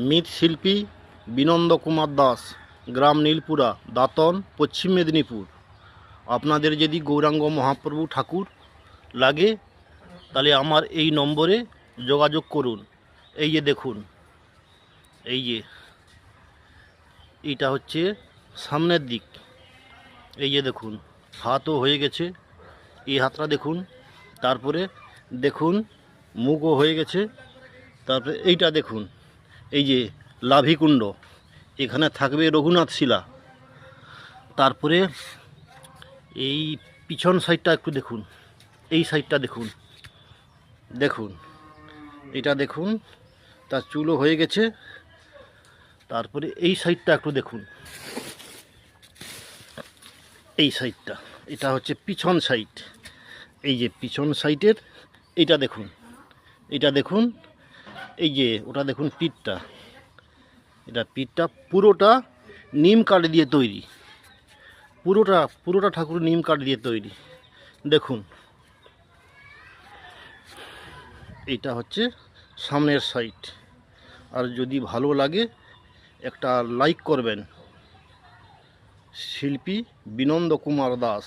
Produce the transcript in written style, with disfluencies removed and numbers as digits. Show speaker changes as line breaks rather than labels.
মৃৎশিল্পী বিনন্দ কুমার দাস, গ্রাম নীলপুরা, দাঁতন, পশ্চিম মেদিনীপুর। আপনাদের যদি গৌরাঙ্গ মহাপ্রভু ঠাকুর লাগে তাহলে আমার এই নম্বরে যোগাযোগ করুন। এই যে দেখুন, এই যে এইটা হচ্ছে সামনের দিক। এই যে দেখুন, হাতও হয়ে গেছে, এই হাতটা দেখুন। তারপরে দেখুন মুখও হয়ে গেছে। তারপরে এইটা দেখুন, এই যে লাভিকুণ্ড, এখানে থাকবে রঘুনাথ শিলা। তারপরে এই পিছন সাইডটা একটু দেখুন, এই সাইডটা দেখুন, দেখুন এটা দেখুন, তার চুলও হয়ে গেছে। তারপরে এই সাইডটা একটু দেখুন, এই সাইডটা, এটা হচ্ছে পিছন সাইড। এই যে পিছন সাইডের এইটা দেখুন, এটা দেখুন, এই যে ওটা দেখুন পিঠটা, এটা পিঠটা পুরোটা নিম কাঠ দিয়ে তৈরি, পুরোটা ঠাকুর নিম কাঠ দিয়ে তৈরি। দেখুন এইটা হচ্ছে সামনের সাইড। আর যদি ভালো লাগে একটা লাইক করবেন। শিল্পী বিনন্দ কুমার দাস।